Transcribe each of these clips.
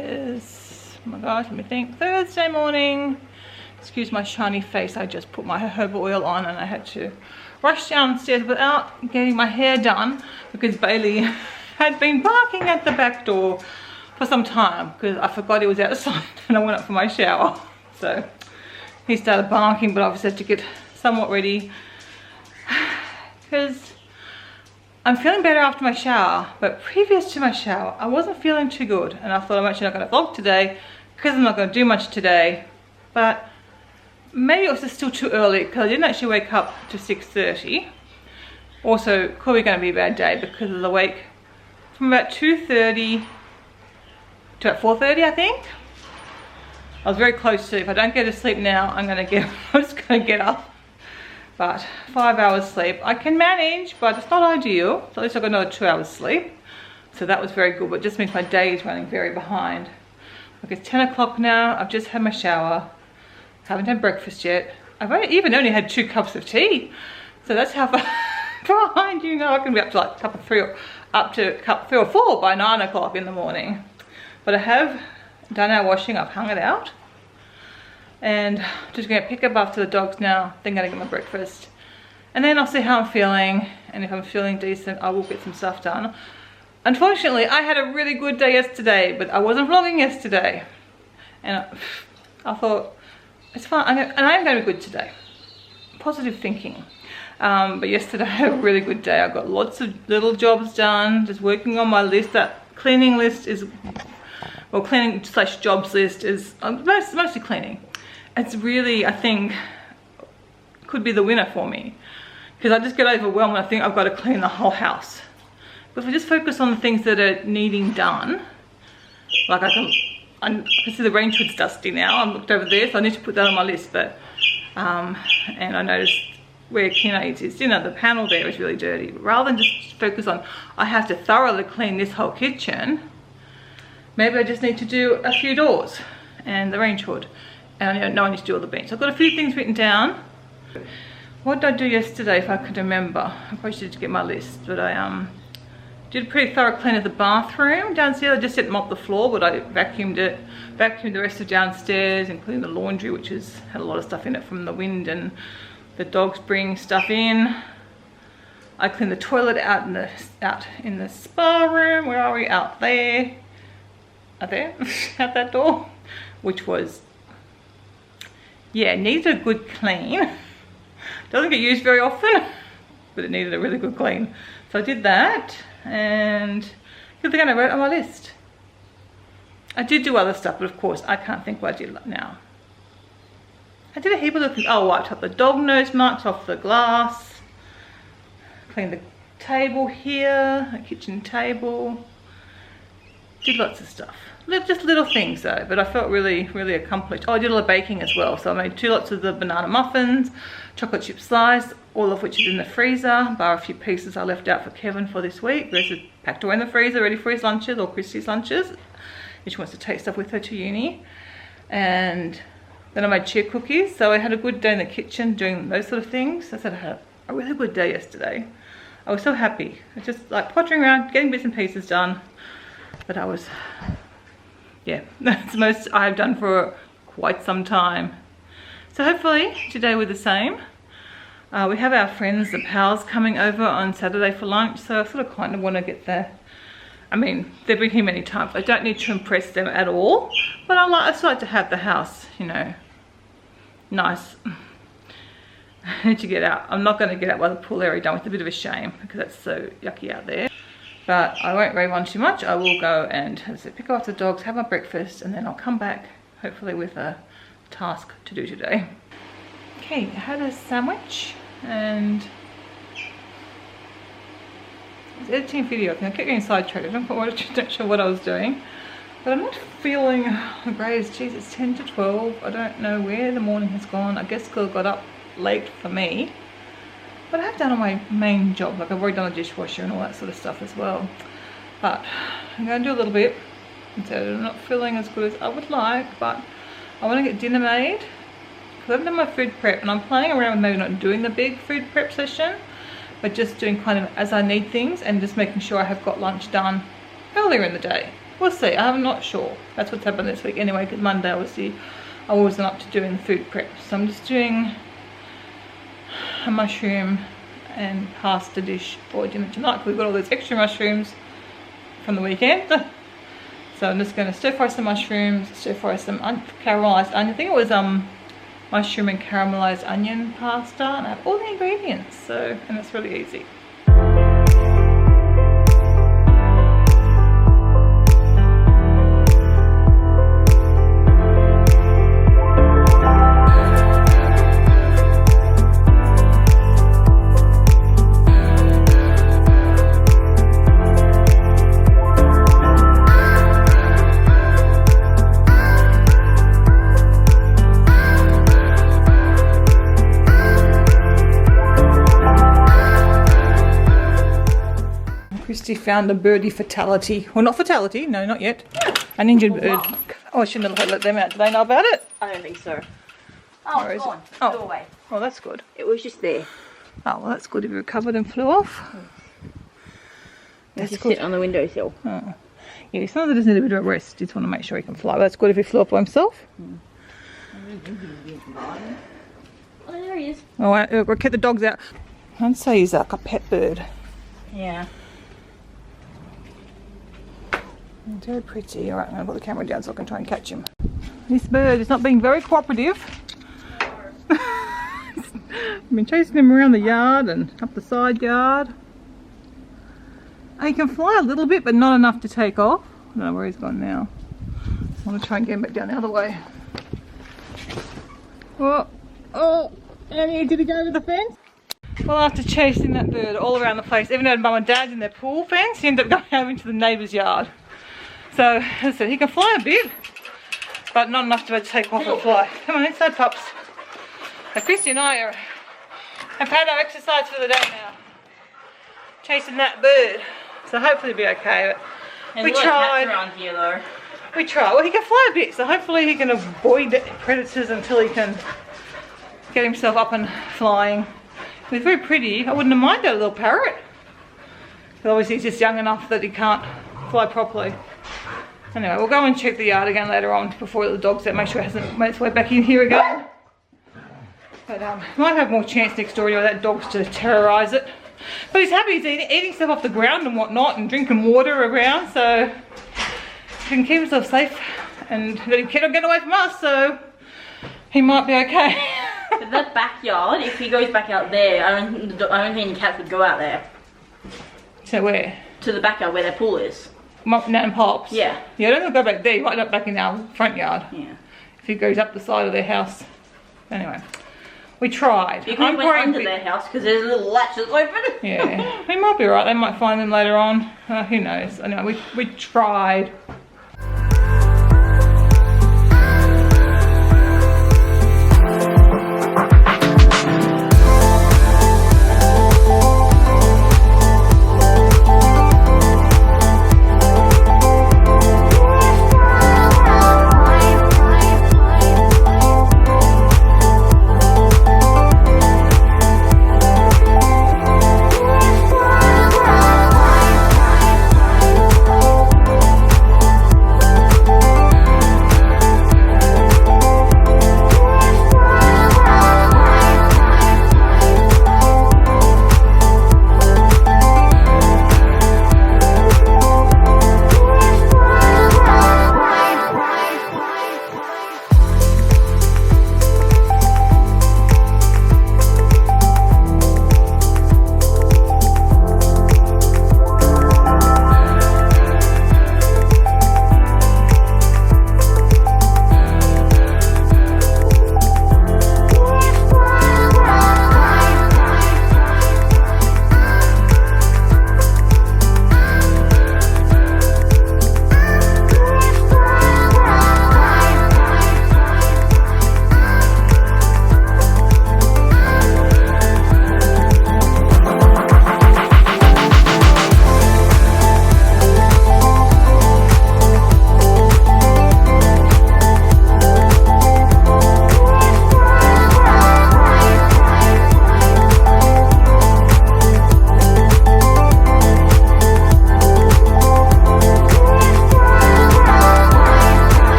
is, oh my gosh, let me think, Thursday morning. Excuse my shiny face, I just put my jojoba oil on and I had to rush downstairs without getting my hair done because Bailey had been barking at the back door for some time because I forgot he was outside and I went up for my shower. So he started barking, but I obviously had to get somewhat ready because I'm feeling better after my shower, but previous to my shower I wasn't feeling too good, and I thought I'm actually not going to vlog today because I'm not going to do much today. But maybe it was just still too early because I didn't actually wake up to 6:30. Also, could be going to be a bad day because of the wake from about 2:30 to about 4:30, I think. I was very close to, if I don't get to sleep now, I'm just going to get up. But 5 hours sleep I can manage, but it's not ideal. So at least I got another 2 hours sleep. So that was very good, but it just means my day is running very behind. Look, it's 10 o'clock now. I've just had my shower. Haven't had breakfast yet. I've only had 2 cups of tea. So that's how far behind you know I can be up to like cup 3 or 4 by 9 o'clock in the morning. But I have done our washing. I've hung it out. And just gonna pick up after the dogs now, then gonna get my breakfast. And then I'll see how I'm feeling, and if I'm feeling decent, I will get some stuff done. Unfortunately, I had a really good day yesterday, but I wasn't vlogging yesterday. And I thought, it's fine, and I'm gonna be good today. Positive thinking. But yesterday I had a really good day. I got lots of little jobs done, just working on my list. That cleaning list is, well, cleaning / jobs list is mostly cleaning. It's really, I think, could be the winner for me because I just get overwhelmed when I think I've got to clean the whole house. But if I just focus on the things that are needing done, like I can see the range hood's dusty now. I looked over there, so I need to put that on my list. But and I noticed where Kina's is, the panel there is really dirty. But rather than just focus on I have to thoroughly clean this whole kitchen, maybe I just need to do a few doors and the range hood. And I know I need to do all the bench. I've got a few things written down. What did I do yesterday, if I could remember? I probably should get my list, but I did a pretty thorough clean of the bathroom downstairs. I just didn't mop the floor, but I vacuumed the rest of downstairs, including the laundry, which had a lot of stuff in it from the wind and the dogs bring stuff in. I cleaned the toilet out in the spa room. Where are we? Out there. Out there, out that door, which was, yeah, needed a good clean. Doesn't get used very often, but it needed a really good clean. So I did that, and here's the thing I wrote on my list. I did do other stuff, but of course I can't think what I did now. I did a heap of little things. Oh, I wiped up the dog nose marks off the glass, cleaned the table here, a kitchen table. Did lots of stuff. Just little things though, but I felt really, really accomplished. Oh, I did a lot of baking as well. So I made 2 lots of the banana muffins, chocolate chip slice, all of which is in the freezer, bar a few pieces I left out for Kevin for this week. The rest is packed away in the freezer, ready for his lunches or Christy's lunches. She wants to take stuff with her to uni. And then I made cheer cookies. So I had a good day in the kitchen doing those sort of things. I said I had a really good day yesterday. I was so happy. I was just like pottering around, getting bits and pieces done. But I was, yeah, that's the most I've done for quite some time. So hopefully today we're the same. We have our friends, the pals, coming over on Saturday for lunch. So I sort of kind of want to get there. I mean, they've been here many times. I don't need to impress them at all. But I just like to have the house, nice. I need to get out. I'm not going to get out by the pool area done, with a bit of a shame because that's so yucky out there. But I won't rave on too much. I will go and, as I said, pick up the dogs, have my breakfast, and then I'll come back, hopefully with a task to do today. Okay, I had a sandwich and I was editing a video. I kept getting sidetracked. I'm not sure what I was doing. But I'm not feeling the greatest. Geez, it's 10 to 12. I don't know where the morning has gone. I guess because I got up late for me. But I have done all my main job, like I've already done the dishwasher and all that sort of stuff as well. But I'm going to do a little bit. So I'm not feeling as good as I would like, but I want to get dinner made. Because I've done my food prep, and I'm playing around with maybe not doing the big food prep session, but just doing kind of as I need things and just making sure I have got lunch done earlier in the day. we'll see. I'm not sure. That's what's happened this week anyway, because Monday obviously I wasn't up to doing the food prep. So I'm just doing a mushroom and pasta dish for dinner tonight, because we've got all those extra mushrooms from the weekend. So I'm just going to stir fry some mushrooms, stir fry some caramelized onion. I think it was mushroom and caramelized onion pasta, and I have all the ingredients, so, and it's really easy. Christy found a birdie fatality. Well, not fatality, no, not yet. An injured bird. Oh, I shouldn't have let them out. Do they know about it? I don't think so. Oh, it's gone. Oh. Flew away. Oh, that's good. It was just there. Oh, well, that's good. It recovered and flew off. That's just sit on the windowsill. Oh. Yeah, sometimes it doesn't need a bit of a rest. Just want to make sure he can fly. Well, that's good if he flew off by himself. Oh, there he is. Oh, we'll keep the dogs out. I'd say he's like a pet bird. Yeah. Very pretty. Alright, I'm going to put the camera down so I can try and catch him. This bird is not being very cooperative. I've been chasing him around the yard and up the side yard. He can fly a little bit, but not enough to take off. I don't know where he's gone now. I want to try and get him back down the other way. Oh, Annie, did he go over the fence? Well, after chasing that bird all around the place, even though Mum and Dad's in their pool fence, he ended up going over into the neighbour's yard. So, as I said, he can fly a bit, but not enough to take off and fly. Come on, inside, pups. Now, Christy and I have had our exercise for the day now, chasing that bird. So hopefully it'll be okay. But we tried. Around here, though. We tried. Well, he can fly a bit, so hopefully he can avoid predators until he can get himself up and flying. He's very pretty. I wouldn't have minded a little parrot. But obviously he's just young enough that he can't fly properly. Anyway, we'll go and check the yard again later on before the dog's out, make sure it hasn't made its way back in here again. But might have more chance next door where that dog's to terrorise it. But he's happy, he's eating stuff off the ground and whatnot and drinking water around, so he can keep himself safe and he cannot get away from us, so he might be okay. But that backyard, if he goes back out there, I don't think any cats would go out there. So where? To the backyard where their pool is. Nat and Pops? Yeah. Yeah, I don't think he'll go back there. He might end up back in our front yard. Yeah. If he goes up the side of their house. Anyway, we tried. You can go under their house because there's little latches open. Yeah, he might be right. They might find them later on. Who knows? Anyway, we tried.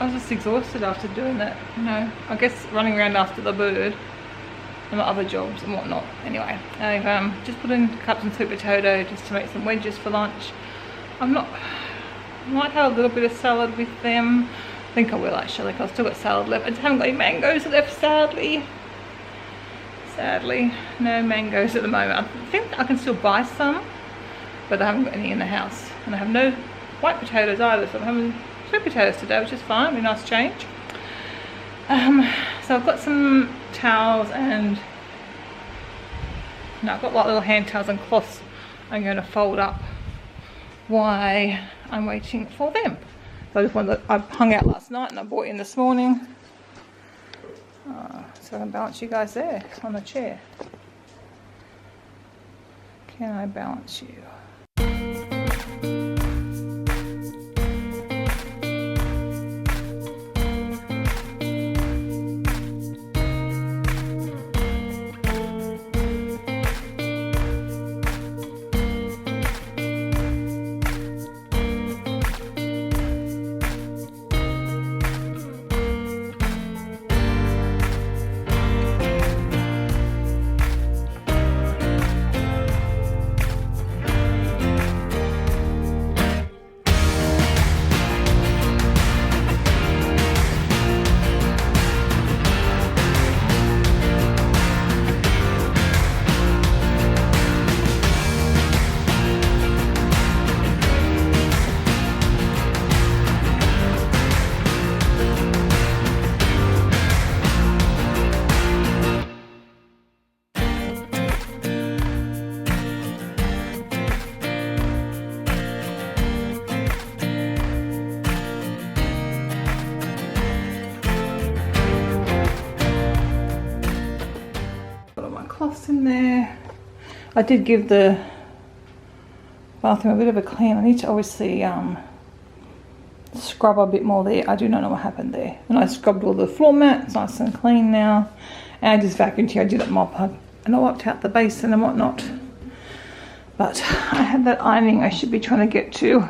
I was just exhausted after doing that, you know. I guess running around after the bird and my other jobs and whatnot. Anyway, I've just put in cups and sweet potato just to make some wedges for lunch. I might have a little bit of salad with them. I think I will actually, because I've still got salad left. I just haven't got any mangoes left, sadly. Sadly, no mangoes at the moment. I think I can still buy some, but I haven't got any in the house. And I have no white potatoes either, so I'm having sweet potatoes today, which is fine, a nice change. So I've got some towels and I've got like little hand towels and cloths I'm going to fold up while I'm waiting for them. So I just wanted I hung out last night and I brought in this morning. So I can balance you guys there on the chair. Can I balance you? Cloths in there. I did give the bathroom a bit of a clean. I need to obviously scrub a bit more there. I do not know what happened there. And I scrubbed all the floor mats, nice and clean now. And I just vacuumed here. I did it mop and I wiped out the basin and whatnot. But I had that ironing I should be trying to get to.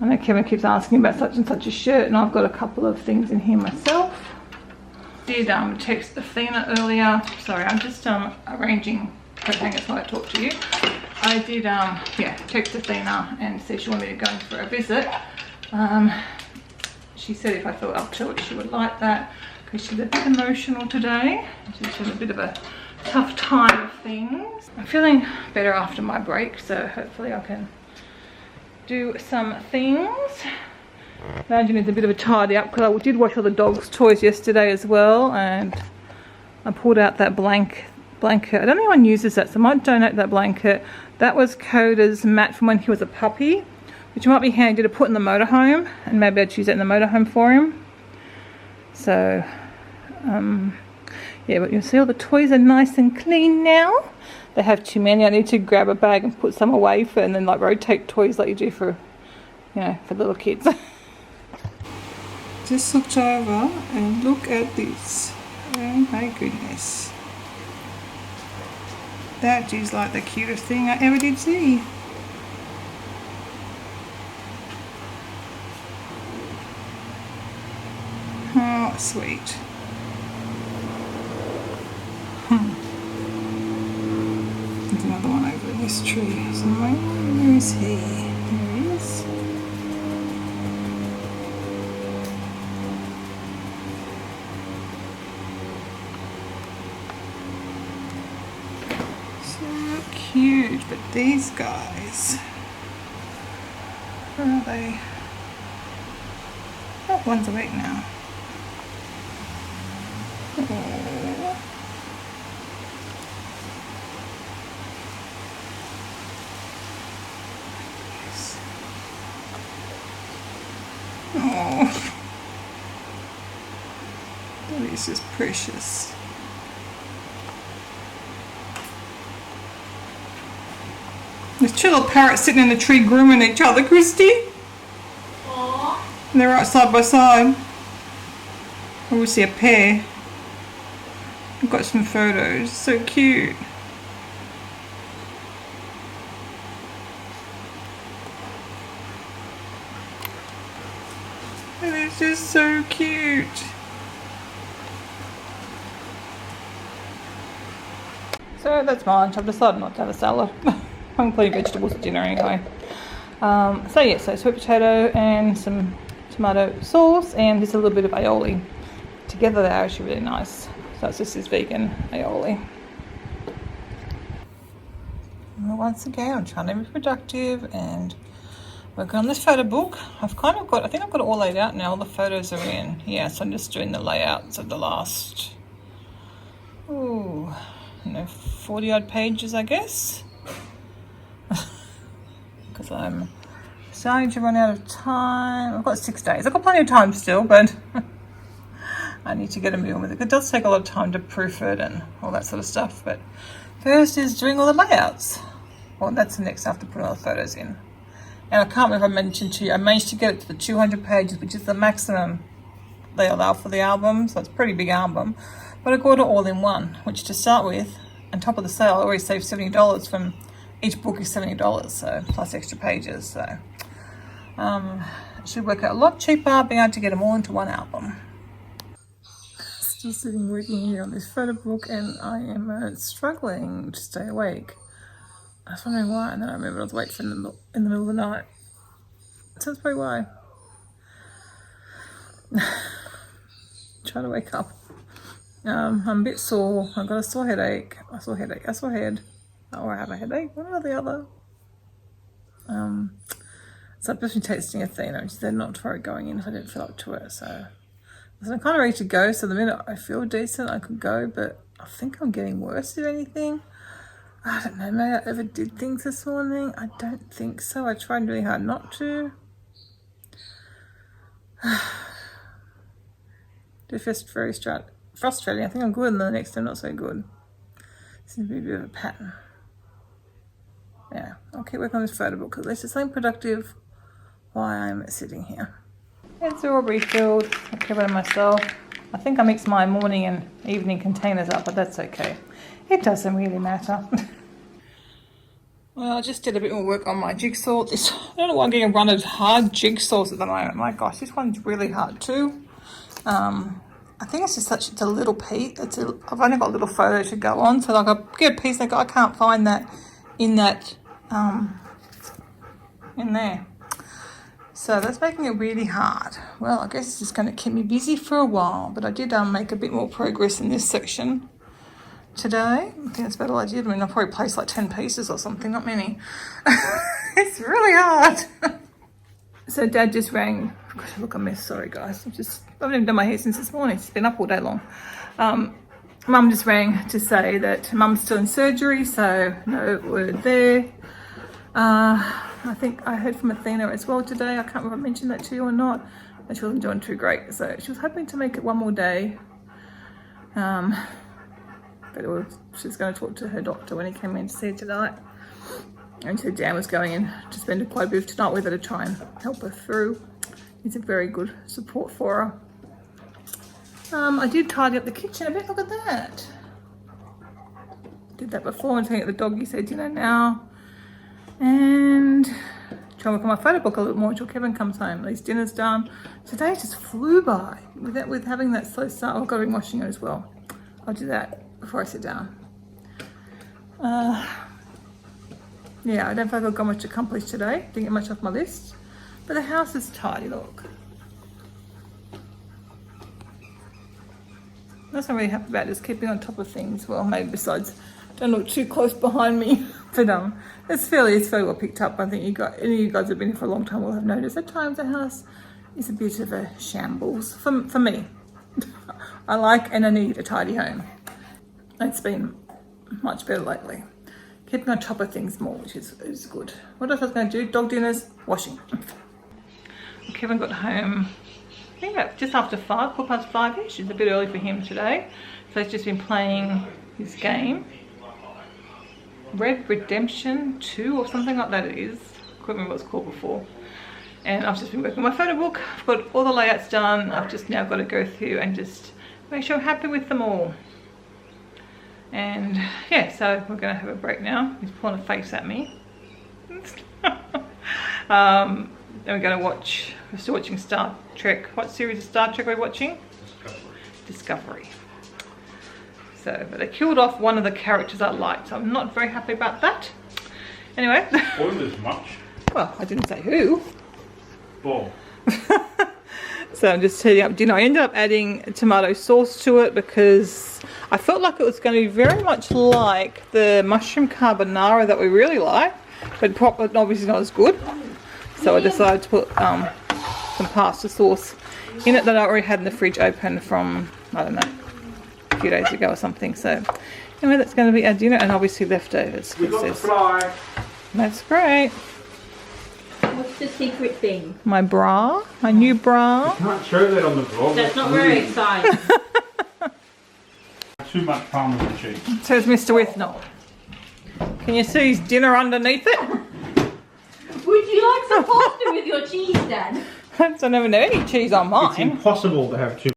I know Kevin keeps asking about such and such a shirt, and I've got a couple of things in here myself. Did text Athena earlier. Sorry, I'm just arranging everything as I talk to you. I did text Athena and said she wanted me to go in for a visit. She said if I felt up to it she would like that, because she's a bit emotional today. She's having a bit of a tough time of things. I'm feeling better after my break, so hopefully I can do some things. Imagine it's a bit of a tidy up, because I did wash all the dog's toys yesterday as well, and I pulled out that blanket. I don't think anyone uses that, so I might donate that blanket. That was Coda's mat from when he was a puppy, which might be handy to put in the motorhome, and maybe I'd use it in the motorhome for him. So yeah, but you'll see all the toys are nice and clean now. They have too many. I need to grab a bag and put some away for, and then like rotate toys like you do for, you know, for little kids. Just looked over and look at this. Oh my goodness. That is like the cutest thing I ever did see. Oh, sweet. There's another one over in this tree somewhere. Where is he? There he is. So cute, but these guys, where are they? Oh, one's awake now. Oh. Oh, this is precious. There's two little parrots sitting in the tree grooming each other, Christy. Aww. And they're right side by side. Obviously a pair. I've got some photos. So cute. Look at It's just so cute. So that's my lunch. I've decided not to have a salad. I'm putting vegetables at dinner anyway. So sweet potato and some tomato sauce and just a little bit of aioli. Together they're actually really nice. So it's just this vegan aioli. And once again, I'm trying to be productive and working on this photo book. I think I've got it all laid out now. All the photos are in. Yeah, so I'm just doing the layouts of the last, 40 odd pages, I guess. Because I'm starting to run out of time. I've got 6 days. I've got plenty of time still, but I need to get a meal with it. It does take a lot of time to proof it and all that sort of stuff. But first is doing all the layouts. Well, that's the next after putting all the photos in. And I can't remember if I mentioned to you, I managed to get it to the 200 pages, which is the maximum they allow for the album. So it's a pretty big album. But I got it all in one, which to start with, on top of the sale, I already saved $70 from each book is $70, so plus extra pages. So it should work out a lot cheaper being able to get them all into one album. Still sitting working here on this photo book, and I am struggling to stay awake. I was wondering why, and then I remembered I was awake in the middle of the night. So that's probably why. Trying to wake up. I'm a bit sore. I've got a sore headache. A sore head. Or I have a headache. One or the other. So I've just been tasting Athena, which they're not for going in if I didn't feel up to it. So I'm kind of ready to go. So the minute I feel decent, I could go. But I think I'm getting worse, if anything. I don't know. Maybe I overdid things this morning. I don't think so. I tried really hard not to. It's just very frustrating. I think I'm good, and the next day I'm not so good. Seems to be a bit of a pattern. Yeah, I'll keep working on this photo book because it's just something productive while I'm sitting here. It's all refilled. I'll keep it myself. I think I mixed my morning and evening containers up, but that's okay. It doesn't really matter. Well, I just did a bit more work on my jigsaw. I don't know why I'm getting a run of hard jigsaws at the moment. My gosh, this one's really hard too. I think it's just it's a little piece. I've only got a little photo to go on, so like I get a piece like I can't find that in there. So that's making it really hard. Well, I guess it's just going to keep me busy for a while, but I did make a bit more progress in this section today. I think that's about all I did. I mean, I probably placed like 10 pieces or something, not many. It's really hard. So Dad just rang. Gosh, look a mess. Sorry, guys. I haven't even done my hair since this morning. It's been up all day long. Mum just rang to say that Mum's still in surgery, so no word there. I think I heard from Athena as well today. I can't remember if I mentioned that to you or not. And she wasn't doing too great, so she was hoping to make it one more day. But she's going to talk to her doctor when he came in to see her tonight. And so Dan was going in to spend quite a bit of tonight with her to try and help her through. He's a very good support for her. I did tidy up the kitchen a bit. Look at that. Did that before and taking the doggy said dinner now. And try and work on my photo book a little more until Kevin comes home. At least dinner's done. Today just flew by. With having that slow start, I've got to be washing it as well. I'll do that before I sit down. Yeah, I don't feel like I've got much accomplished today. Didn't get much off my list. But the house is tidy, look. That's what I'm really happy about, just keeping on top of things. Well, maybe besides, don't look too close behind me. But it's fairly well picked up. I think any of you guys who have been here for a long time will have noticed at times the house is a bit of a shambles for me. I like and I need a tidy home. It's been much better lately. Keeping on top of things more, which is good. What else I was going to do? Dog dinners, washing. Kevin got home, I think about just after 5, 5:15ish. It's a bit early for him today. So he's just been playing his game. Red Redemption 2 or something like that it is. I couldn't remember what it's called before. And I've just been working on my photo book. I've got all the layouts done. I've just now got to go through and just make sure I'm happy with them all. And yeah, so we're going to have a break now. He's pulling a face at me. Then we're going to watch We're still watching Star Trek. What series of Star Trek are we watching? Discovery. So, but they killed off one of the characters I liked, so I'm not very happy about that. Anyway. Spoilers much. Well, I didn't say who. Bob. So I'm just heating up dinner. I ended up adding tomato sauce to it because I felt like it was going to be very much like the mushroom carbonara that we really like, but obviously not as good. So I decided to put some pasta sauce in it that I already had in the fridge open from, I don't know, a few days ago or something. So anyway, that's going to be our dinner, and obviously leftovers. We got the fly. That's great. What's the secret thing? My bra, my new bra. You can't show that on the vlog. That's not very exciting. Too much Parmesan cheese. Says Mr. Withnell. Can you see his dinner underneath it? Would you like some pasta with your cheese, Dad? I don't even know any cheese on It's mine. impossible to have too